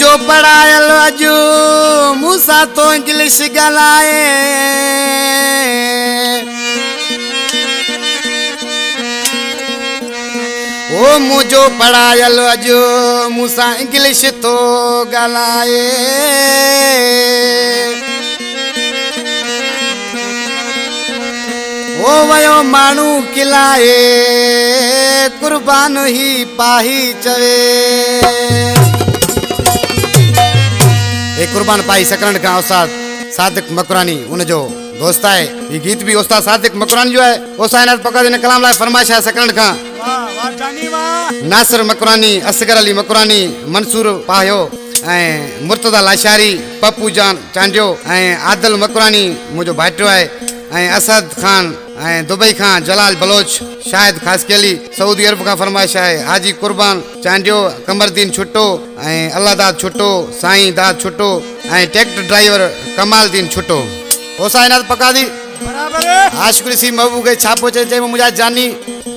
मुझो पढ़ायल अजो मूसा तो इंग्लिश गलाए ओ मुझो पढ़ायल अजो मूसा इंग्लिश तो गलाए ओ वयो मानू किलाए कुर्बान ही पाही चवे एक कुर्बान पाई सकरण का उस्ताद सादिक मकरानी उन जो दोस्त है। ये गीत भी उस्ताद सादिक मकरानी जो है उस्ताद पका देने कलाम लाए फरमाइश है सकरण का नासिर मकरानी असगर अली मकरानी मंसूर पायो मुर्तदा लाशारी पप्पू जान चांजो आदल मकरानी मुझो भाइटो है असद खान दुबई खां जलाल बलोच शाहिद खासकेली सऊदी अरब का फरमाइश है हाजी कुर्बान चांडियो कमरदीन छुट्टो अल्लाह दाद छुट्टो साईं दाद छुट्टो ट्रैक्टर ड्राइवर कमाल दीन छुट्टो होसाइनात पका दी आशकुरी सी महबूब के छापो चे मुझा जानी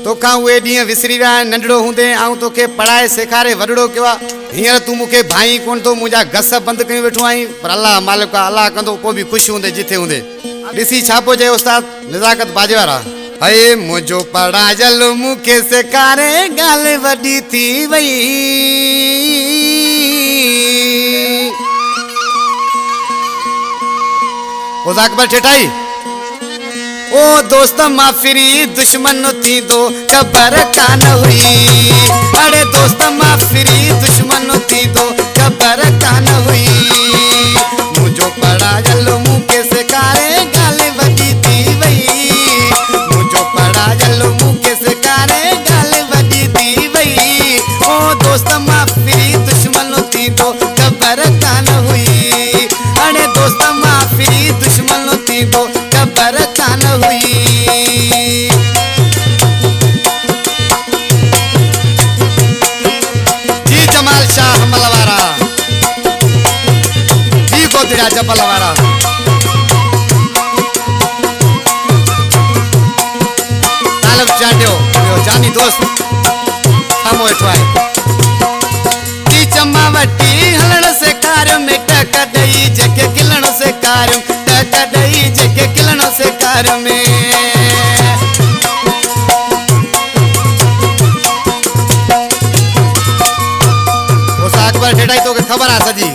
तो का वे डी विसरी रहा है नंढड़ो हुंदे आऊं तो के पढ़ाए सेखारे वडड़ो केवा हियर तू मुके भाई कोन तो मुझा गस बंद कई बैठो आई पर अल्लाह मालिक अल्लाह कंदो को भी खुश हुंदे जिथे हुंदे ऋषि छापो जे उस्ताद नजाकत बाजवारा हे मुझो पढ़ायल मुके सेखारे गाल वडी थी वई उस अकबर ठेठाई ओ दोस्त माफिरी दुश्मन थी दो खबर कान हुई अरे दोस्त माफिरी दुश्मन थी दो खबर कान हुई मुझो पढ़ायल मुके सेखारे गाल वडी थी वई मुझो पढ़ायल मुके सेखारे गाल वडी थी वई ओ दोस्त माफिरी दुश्मन थी दो खबर कान हुई अरे दोस्त माफिरी दुश्मन थी दो खबर कान हुई जी जमाल शाह मलवारा जी गोदड़ा जबलवारा तालब चांडियो जानी दोस्त हमो एठवाए की चमावटी हलण से कार में टक दई जके किलण से कार टक दई जके किलण से कार में उस अकबर ठेठाई तो के खबर आ सजी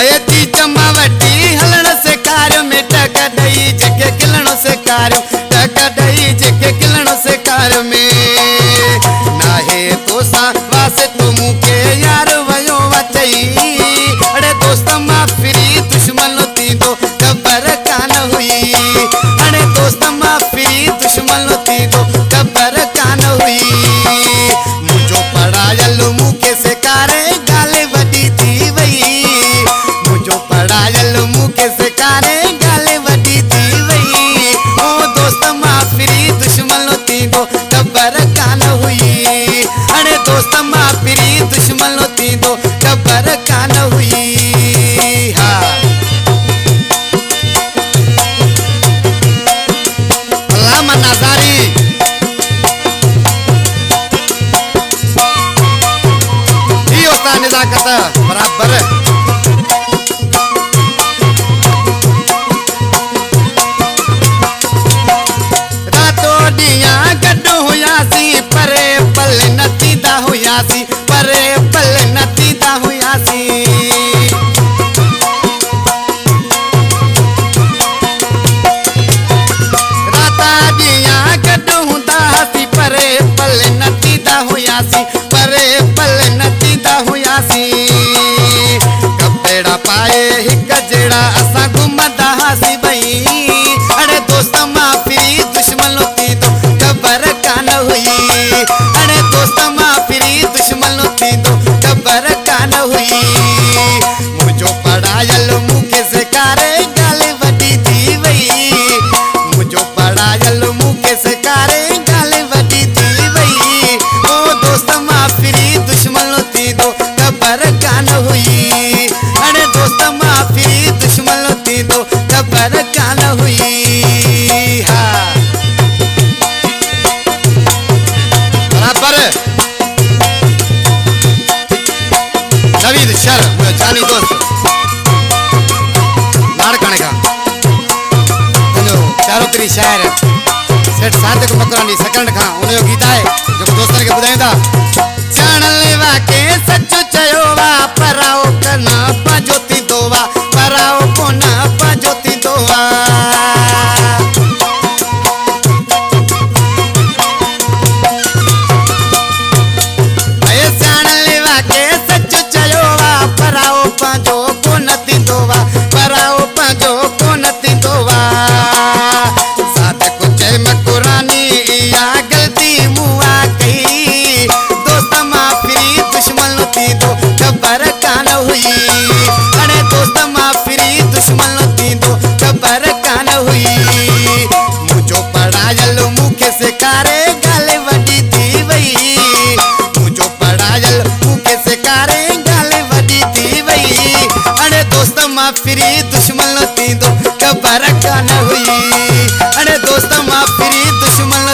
अये ती चमावटी हलण से कार में टक दई जके किलण से कार टक दई जके किलण से कार में नाहे तो सा वासे तो मुके यार वयो वचई अरे दोस्त माफिरी दुश्मन थी दो खबर कान हुई अरे दोस्त माफिरी दुश्मन थी दो खबर कान हुई मुझो पढ़ायल मुके सेखारे गाल वडी थी वई मुझो पढ़ायल मुके सेखारे गाल वडी थी वई ओ दोस्त माफिरी दुश्मन थी दो खबर कान हुई अरे दोस्त माफिरी दुश्मन थी दो खबर कान हुई हाँ अल्लामा नाजारी जी होता नजाकत बराबर परे पल नतीदा हुयासी परे पल नतीदा हुयासी राता दिया गड्ढो हुंदासी परे पल नतीदा हुयासी परे पल नतीदा हुयासी कपड़ा पाए हिक जेड़ा असा घुमदा हासी बई अरे दोस्त माफिरी दुश्मन थी दो खबर कान हुई अरे दोस्त माफिरी दुश्मन थी दो खबर कान हुई मुझो पढ़ायल मुके सेखारे गाल वडी थी वई मुझो पढ़ायल मुके सेखारे गाल वडी थी वई ओ दोस्त माफिरी दुश्मन थी दो खबर कान हुई अरे दोस्त माफिरी दुश्मन थी दो खबर कान हुई हाँ बराबर कवि शायर सेठ सादिक मकरानी सेकंड खां उन जो गीत आहे जेको दोस्तनि खे ॿुधाईंदा ॼाणण वाके सच चयो वा पराओ कन पंहिंजो थींदो वा पराओ कोन पंहिंजो थींदो वा फिरी दुश्मन थींदो ख़बर कान हुई अड़े दोस्त मां फिरी दुश्मन